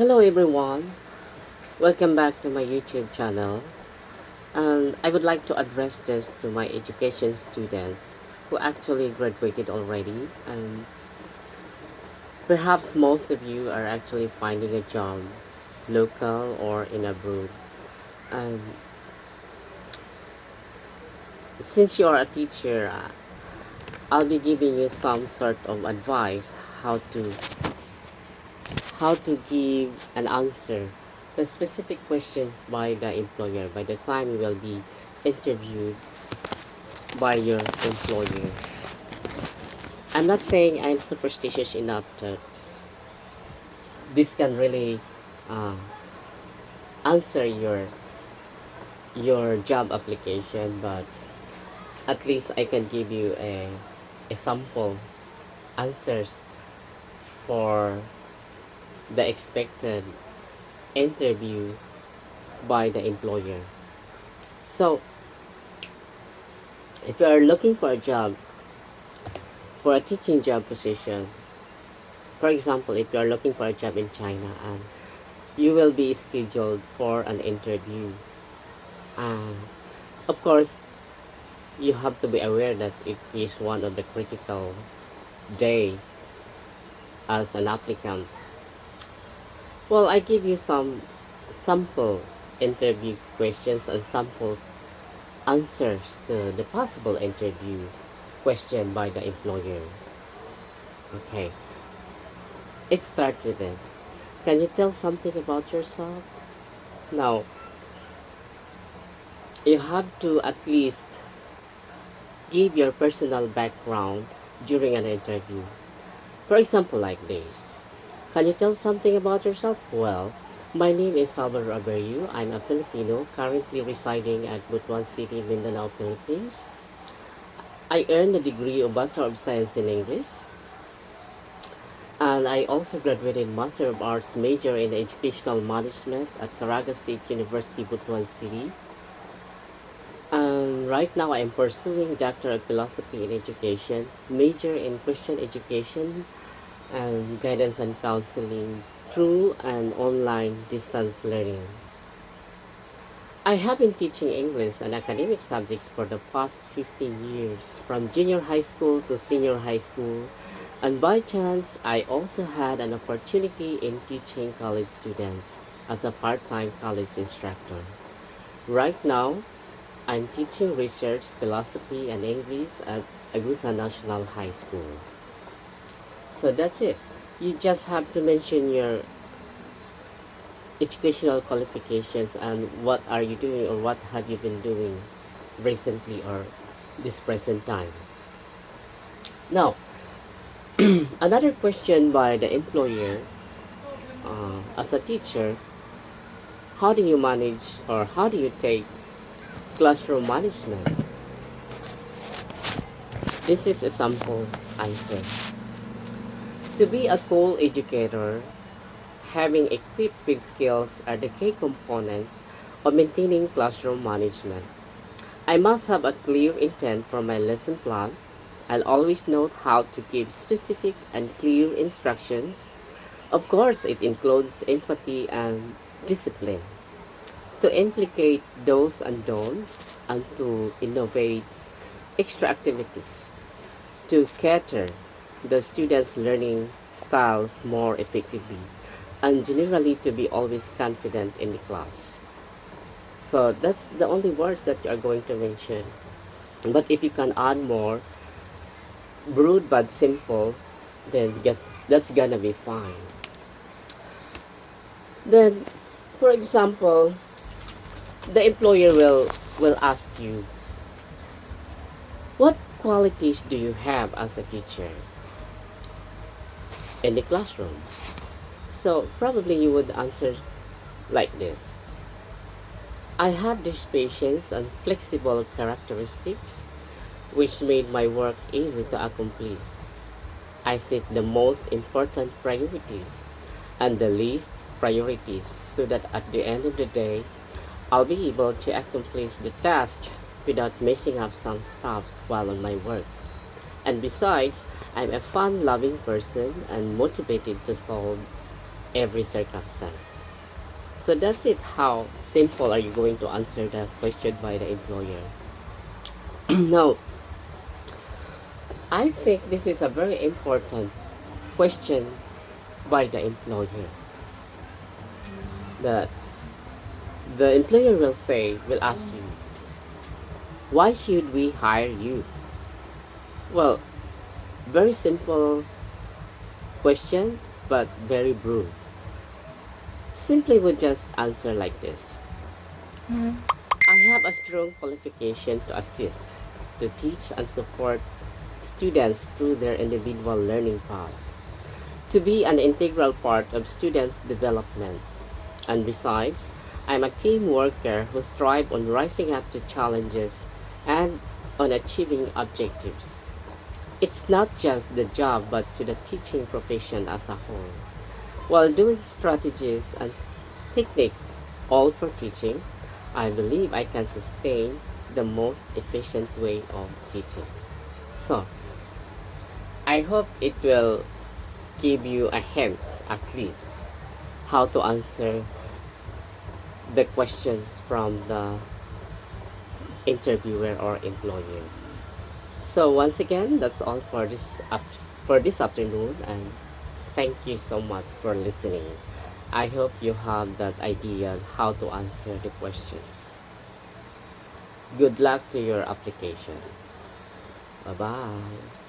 Hello everyone, welcome back to my YouTube channel, and I would like to address this to my education students who actually graduated already, and perhaps most of you are actually finding a job local or in abroad. And since you are a teacher, I'll be giving you some sort of advice how to how to give an answer to specific questions by the employer by the time you will be interviewed by your employer. I'm not saying I'm superstitious enough that this can really uh, answer your job application, but at least I can give you a sample answers for the expected interview by the employer. So, if you are looking for a job, for a teaching job position, for example, if you are looking for a job in China and you will be scheduled for an interview, uh, of course, you have to be aware that it is one of the critical day as an applicant. Well, I give you some sample interview questions and sample answers to the possible interview question by the employer. Okay, it starts with this. Can you tell something about yourself? Now, you have to at least give your personal background during an interview. For example, like this. Can you tell something about yourself? Well, my name is Salvador Abreu. I'm a Filipino currently residing at Butuan City, Mindanao, Philippines. I earned a degree of Bachelor of Science in English, and I also graduated Master of Arts major in Educational Management at Caraga State University, Butuan City. And right now I am pursuing Doctor of Philosophy in Education, major in Christian Education and Guidance and Counseling through an online distance learning. I have been teaching English and academic subjects for the past 15 years, from junior high school to senior high school, and by chance, I also had an opportunity in teaching college students as a part-time college instructor. Right now, I'm teaching research, philosophy, and English at Agusa National High School. So that's it. You just have to mention your educational qualifications and what are you doing or what have you been doing recently or this present time. Now, another question by the employer, as a teacher, how do you manage or how do you take classroom management? This is a sample answer. To be a co-educator, having equipped with skills are the key components of maintaining classroom management. I must have a clear intent for my lesson plan. I'll always note how to give specific and clear instructions. Of course, it includes empathy and discipline. To implicate those and don'ts and to innovate extra activities. To cater the students' learning styles more effectively and generally to be always confident in the class. So that's the only words that you are going to mention. But if you can add more, broad but simple, then that's gonna be fine. Then, for example, the employer will ask you, what qualities do you have as a teacher in the classroom? So probably you would answer like this. I have these patience and flexible characteristics which made my work easy to accomplish. I set the most important priorities and the least priorities so that at the end of the day, I'll be able to accomplish the task without messing up some stuff while on my work. And besides, I'm a fun-loving person and motivated to solve every circumstance. So that's it. How simple are you going to answer the question by the employer? Now, I think this is a very important question by the employer. That the employer will ask you, why should we hire you? Well, very simple question, but very broad. Simply would just answer like this. I have a strong qualification to assist, to teach and support students through their individual learning paths, to be an integral part of students' development. And besides, I'm a team worker who strive on rising up to challenges and on achieving objectives. It's not just the job but to the teaching profession as a whole. While doing strategies and techniques all for teaching, I believe I can sustain the most efficient way of teaching. So, I hope it will give you a hint at least how to answer the questions from the interviewer or employer. So once again, that's all for for this afternoon, and thank you so much for listening. I hope you have that idea on how to answer the questions. Good luck to your application. Bye bye.